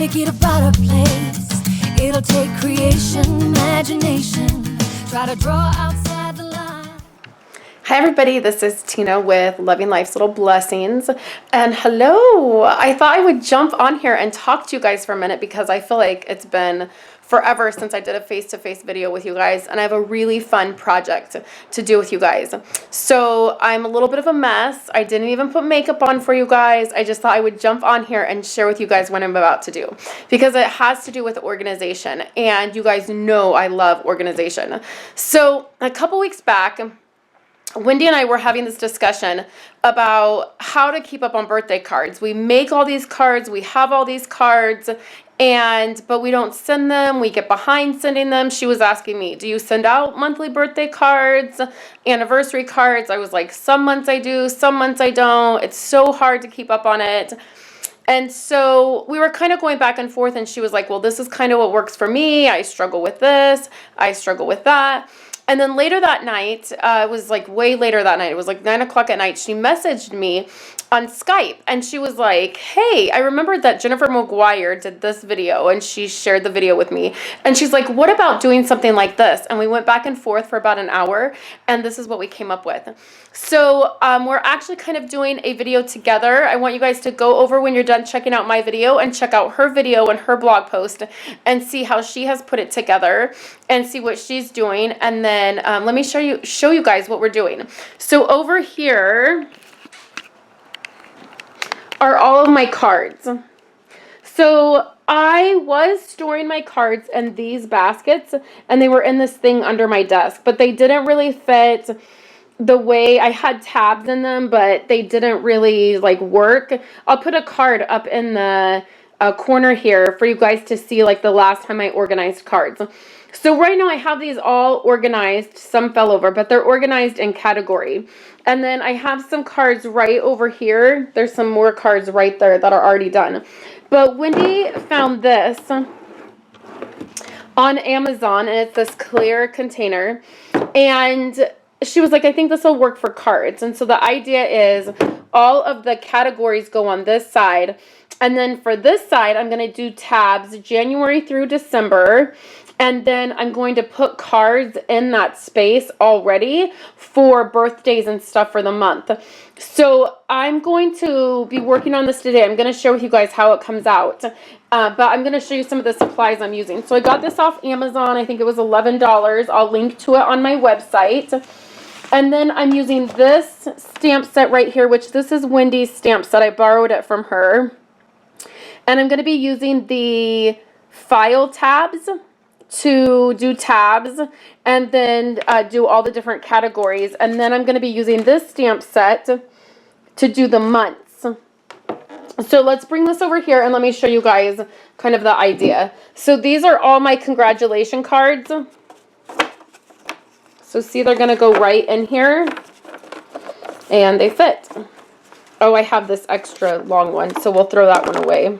make it a brighter place. It'll take creation, imagination. Try to draw outside the line. Hi everybody, this is Tina with Loving Life's Little Blessings, and hello! I thought I would jump on here and talk to you guys for a minute because I feel like it's been forever since I did a face-to-face video with you guys, and I have a really fun project to do with you guys. So I'm a little bit of a mess. I didn't even put makeup on for you guys. I just thought I would jump on here and share with you guys what I'm about to do because it has to do with organization, and you guys know I love organization. So a couple weeks back, Wendy and I were having this discussion about how to keep up on birthday cards. We make all these cards, we have all these cards, but we don't send them. We get behind sending them. She was asking me, do you send out monthly birthday cards, anniversary cards? I was like, some months I do, some months I don't. It's so hard to keep up on it. And so we were kind of going back and forth, and she was like, well, this is kind of what works for me. I struggle with this. I struggle with that. And then later that night, it was like way later that night, it was like 9 o'clock at night, she messaged me on Skype, and she was like, hey, I remembered that Jennifer McGuire did this video, and she shared the video with me, and she's like, what about doing something like this? And we went back and forth for about an hour, and this is what we came up with. So we're actually kind of doing a video together. I want you guys to go over when you're done checking out my video and check out her video and her blog post and see how she has put it together and see what she's doing. And then let me show you guys what we're doing. So over here are all of my cards. So I was storing my cards in these baskets, and they were in this thing under my desk, but they didn't really fit the way I had tabs in them, but they didn't really like work. I'll put a card up in the corner here for you guys to see like the last time I organized cards. So right now I have these all organized. Some fell over, but they're organized in category. And then I have some cards right over here. There's some more cards right there that are already done. But Wendy found this on Amazon, and it's this clear container. And she was like, I think this will work for cards. And so the idea is all of the categories go on this side. And then for this side, I'm going to do tabs January through December. And then I'm going to put cards in that space already for birthdays and stuff for the month. So I'm going to be working on this today. I'm going to share with you guys how it comes out. But I'm going to show you some of the supplies I'm using. So I got this off Amazon. I think it was $11. I'll link to it on my website. And then I'm using this stamp set right here, which this is Wendy's stamp set. I borrowed it from her. And I'm going to be using the file tabs to do tabs and then do all the different categories. And then I'm going to be using this stamp set to do the months. So let's bring this over here and let me show you guys kind of the idea. So these are all my congratulation cards. So see, they're going to go right in here, and they fit. Oh, I have this extra long one, so we'll throw that one away.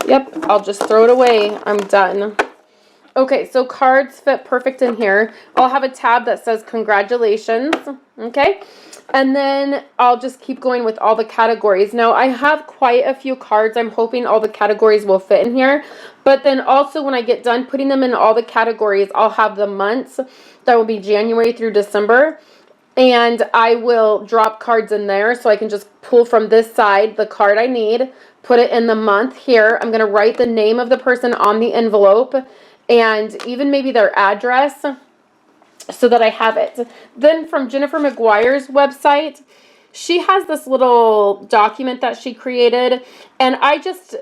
Yep, I'll just throw it away. I'm done. Okay, so cards fit perfect in here. I'll have a tab that says congratulations, okay? And then I'll just keep going with all the categories. Now, I have quite a few cards. I'm hoping all the categories will fit in here. But then also when I get done putting them in all the categories, I'll have the months. That will be January through December. And I will drop cards in there so I can just pull from this side the card I need, put it in the month here. I'm going to write the name of the person on the envelope and even maybe their address so that I have it. Then from Jennifer McGuire's website, she has this little document that she created, and I just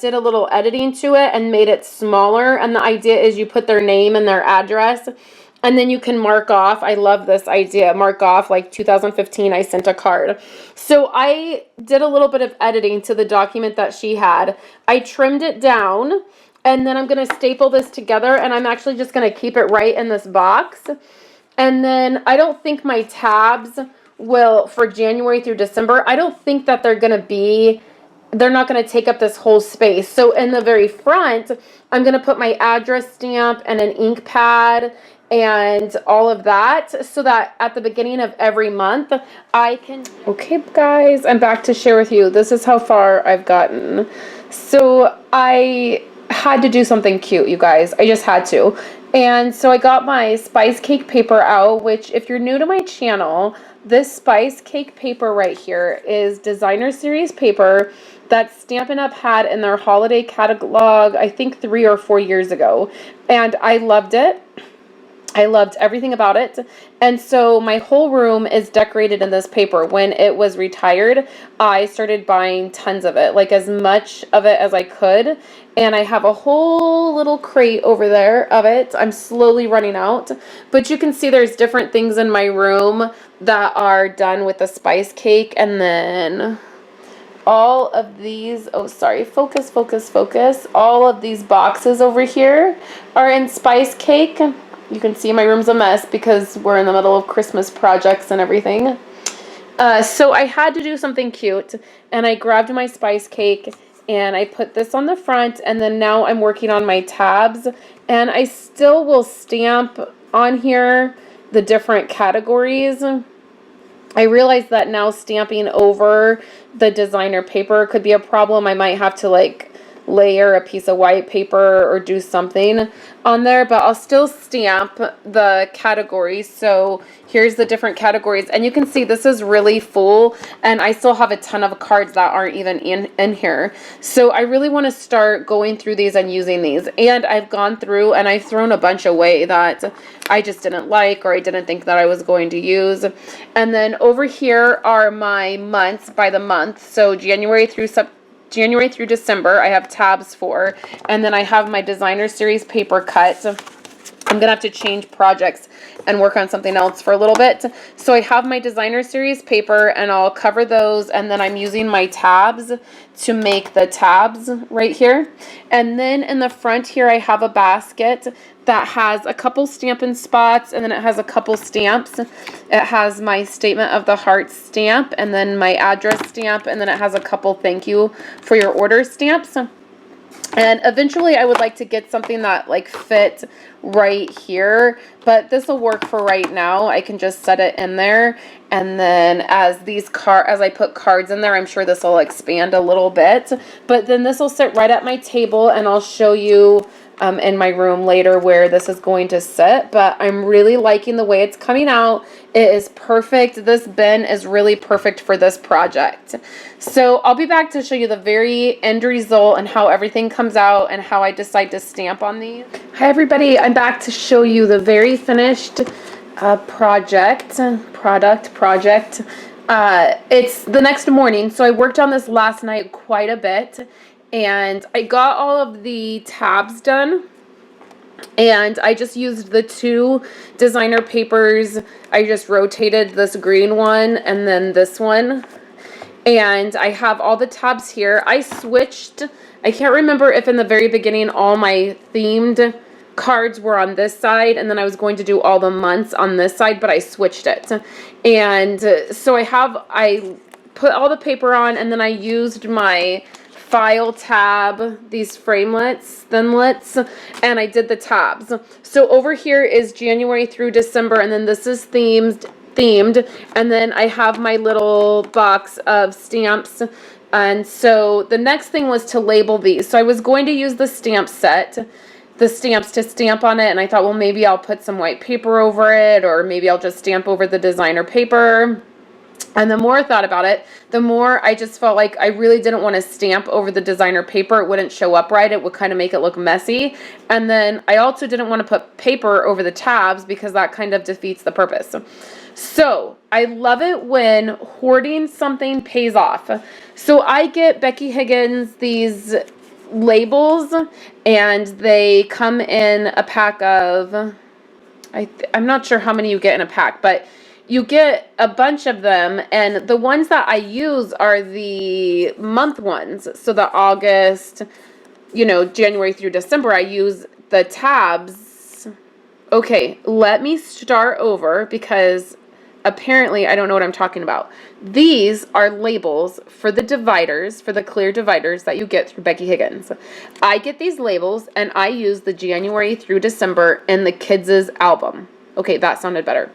did a little editing to it and made it smaller. And the idea is you put their name and their address, and then you can mark off. I love this idea. Mark off like 2015, I sent a card. So I did a little bit of editing to the document that she had. I trimmed it down, and then I'm going to staple this together, and I'm actually just going to keep it right in this box. And then I don't think my tabs will, for January through December, I don't think that they're not going to take up this whole space. So in the very front, I'm going to put my address stamp and an ink pad and all of that, so that at the beginning of every month I can... Okay guys, I'm back to share with you. This is how far I've gotten. So I had to do something cute, you guys. I just had to. And so I got my spice cake paper out, which if you're new to my channel, this spice cake paper right here is designer series paper that Stampin' Up! Had in their holiday catalog, I think 3 or 4 years ago. And I loved it. I loved everything about it. And so my whole room is decorated in this paper. When it was retired, I started buying tons of it, like as much of it as I could. And I have a whole little crate over there of it. I'm slowly running out. But you can see there's different things in my room that are done with the spice cake. And then all of these, oh sorry, focus, focus, focus. All of these boxes over here are in spice cake. You can see my room's a mess because we're in the middle of Christmas projects and everything. So I had to do something cute, and I grabbed my spice cake and I put this on the front, and then now I'm working on my tabs, and I still will stamp on here the different categories. I realize that now stamping over the designer paper could be a problem. I might have to like layer a piece of white paper or do something on there, but I'll still stamp the categories. So here's the different categories, and you can see this is really full, and I still have a ton of cards that aren't even in here. So I really want to start going through these and using these, and I've gone through and I've thrown a bunch away that I just didn't like or I didn't think that I was going to use. And then over here are my months by the month, so January through December, I have tabs for, and then I have my designer series paper cut. I'm gonna have to change projects and work on something else for a little bit. So I have my designer series paper, and I'll cover those, and then I'm using my tabs to make the tabs right here. And then in the front here, I have a basket that has a couple Stampin' spots, and then it has a couple stamps. It has my Statement of the Heart stamp, and then my address stamp, and then it has a couple thank you for your order stamps. And eventually I would like to get something that like fit right here, but this will work for right now. I can just set it in there, and then as I put cards in there, I'm sure this will expand a little bit, but then this will sit right at my table, and I'll show you in my room later where this is going to sit. But I'm really liking the way it's coming out. It is perfect. This bin is really perfect for this project. So I'll be back to show you the very end result and how everything comes out and how I decide to stamp on these. Hi everybody, I'm back to show you the very finished project. It's the next morning, so I worked on this last night quite a bit, and I got all of the tabs done, and I just used the 2 designer papers. I just rotated this green one and then this one, and I have all the tabs here. I switched. I can't remember if in the very beginning all my themed cards were on this side, and then I was going to do all the months on this side, but I switched it. And so I put all the paper on, and then I used my file tab, these thinlets, and I did the tabs. So over here is January through December, and then this is themed, and then I have my little box of stamps. And so the next thing was to label these. So I was going to use the stamp set, the stamps to stamp on it, and I thought, well, maybe I'll put some white paper over it, or maybe I'll just stamp over the designer paper. And the more I thought about it, the more I just felt like I really didn't want to stamp over the designer paper. It wouldn't show up right. It would kind of make it look messy. And then I also didn't want to put paper over the tabs because that kind of defeats the purpose. So I love it when hoarding something pays off. So I get Becky Higgins these labels, and they come in a pack of, I'm not sure how many you get in a pack, but you get a bunch of them, and the ones that I use are the month ones. So the August, January through December, I use the tabs. Okay, let me start over because apparently I don't know what I'm talking about. These are labels for the dividers, for the clear dividers that you get through Becky Higgins. I get these labels and I use the January through December in the kids' album. Okay, that sounded better.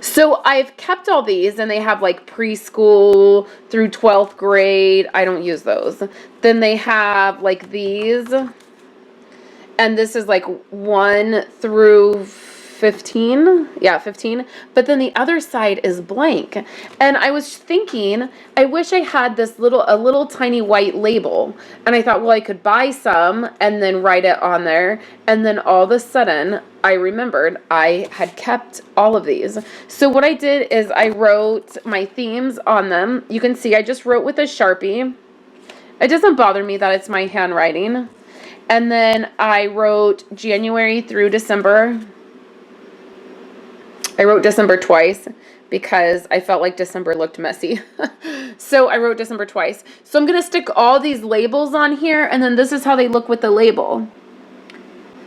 So I've kept all these, and they have like preschool through 12th grade. I don't use those. Then they have like these, and this is like 1 through 15. Yeah, 15. But then the other side is blank. And I was thinking, I wish I had a little tiny white label. And I thought, well, I could buy some and then write it on there. And then all of a sudden, I remembered I had kept all of these. So what I did is I wrote my themes on them. You can see I just wrote with a Sharpie. It doesn't bother me that it's my handwriting. And then I wrote January through December. I wrote December twice because I felt like December looked messy. So I wrote December twice. So I'm going to stick all these labels on here, and then this is how they look with the label.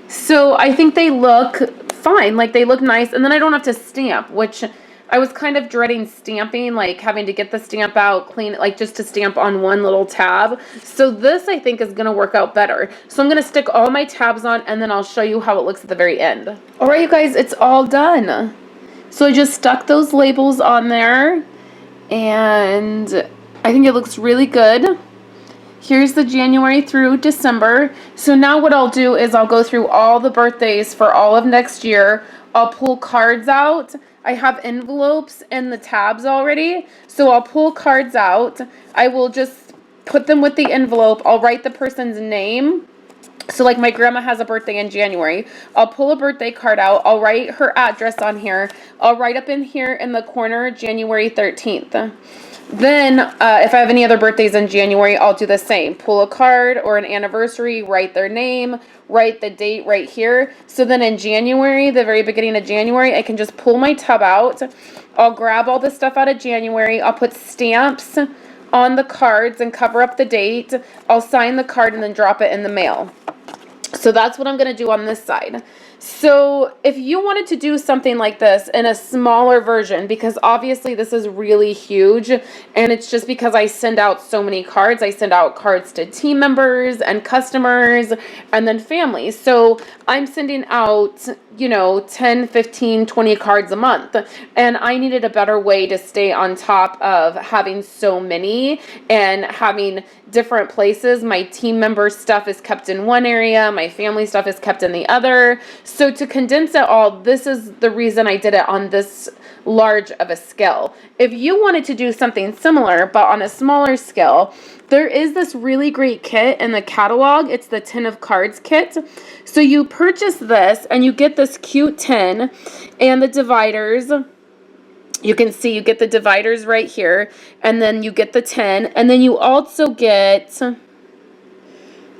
So I think they look fine, like they look nice, and then I don't have to stamp, which I was kind of dreading stamping, like having to get the stamp out, clean it, like just to stamp on one little tab. So this I think is going to work out better. So I'm going to stick all my tabs on, and then I'll show you how it looks at the very end. All right, you guys, it's all done. So I just stuck those labels on there, and I think it looks really good. Here's the January through December. So now what I'll do is I'll go through all the birthdays for all of next year. I'll pull cards out. I have envelopes in the tabs already, so I'll pull cards out. I will just put them with the envelope. I'll write the person's name. So like my grandma has a birthday in January. I'll pull a birthday card out. I'll write her address on here. I'll write up in here in the corner January 13th. Then if I have any other birthdays in January, I'll do the same. Pull a card or an anniversary, write their name, write the date right here. So then in January, the very beginning of January, I can just pull my tub out. I'll grab all the stuff out of January. I'll put stamps on the cards and cover up the date. I'll sign the card and then drop it in the mail. So that's what I'm going to do on this side. So if you wanted to do something like this in a smaller version, because obviously this is really huge, and it's just because I send out so many cards. I send out cards to team members and customers and then families. So I'm sending out, 10, 15, 20 cards a month. And I needed a better way to stay on top of having so many and having different places. My team member stuff is kept in one area. My family stuff is kept in the other. So to condense it all, this is the reason I did it on this large of a scale. If you wanted to do something similar, but on a smaller scale, there is this really great kit in the catalog. It's the Tin of Cards kit. So you purchase this and you get this cute tin and the dividers. You can see you get the dividers right here, and then you get the tin, and then you also get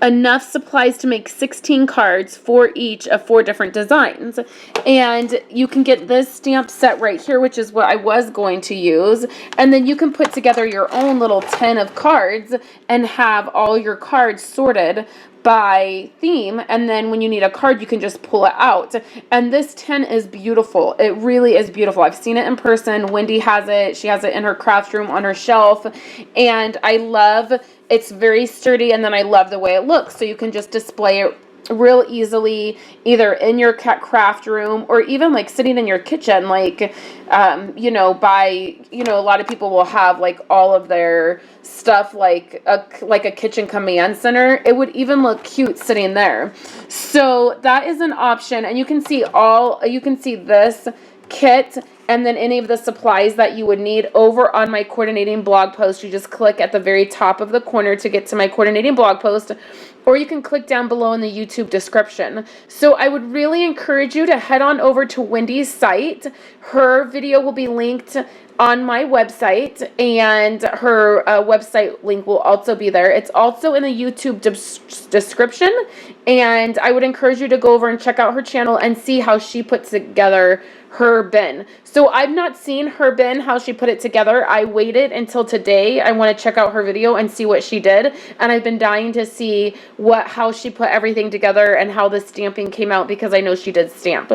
enough supplies to make 16 cards for each of 4 different designs. And you can get this stamp set right here, which is what I was going to use. And then you can put together your own little tin of cards and have all your cards sorted by theme, and then when you need a card you can just pull it out. And this tin is beautiful. It really is beautiful. I've seen it in person. Wendy has it. She has it in her craft room on her shelf, and I love it's very sturdy, and then I love the way it looks. So you can just display it real easily either in your craft room or even like sitting in your kitchen, like a lot of people will have like all of their stuff like a kitchen command center. It would even look cute sitting there. So that is an option, and you can see this kit and then any of the supplies that you would need over on my coordinating blog post. You just click at the very top of the corner to get to my coordinating blog post, or you can click down below in the YouTube description. So I would really encourage you to head on over to Wendy's site. Her video will be linked on my website, and her website link will also be there. It's also in the YouTube description, and I would encourage you to go over and check out her channel and see how she puts together her bin. So I've not seen her bin, how she put it together. I waited until today. I want to check out her video and see what she did, and I've been dying to see how she put everything together and how the stamping came out, because I know she did stamp.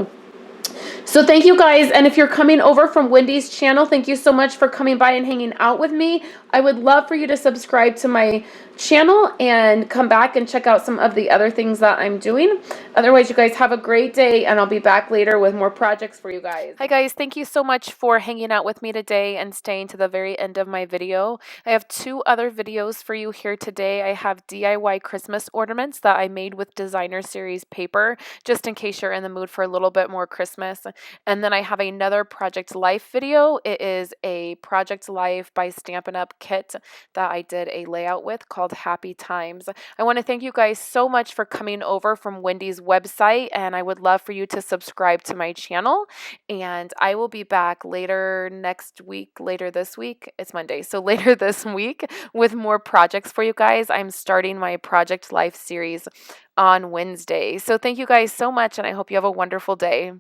So thank you guys, and if you're coming over from Wendy's channel, thank you so much for coming by and hanging out with me. I would love for you to subscribe to my channel and come back and check out some of the other things that I'm doing. Otherwise, you guys have a great day, and I'll be back later with more projects for you guys. Hi guys, thank you so much for hanging out with me today and staying to the very end of my video. I have 2 other videos for you here today. I have DIY Christmas ornaments that I made with designer series paper, just in case you're in the mood for a little bit more Christmas. And then I have another Project Life video. It is a Project Life by Stampin' Up kit that I did a layout with called Happy Times. I want to thank you guys so much for coming over from Wendy's website, and I would love for you to subscribe to my channel. And I will be back later next week, later this week. It's Monday, so later this week with more projects for you guys. I'm starting my Project Life series on Wednesday. So thank you guys so much, and I hope you have a wonderful day.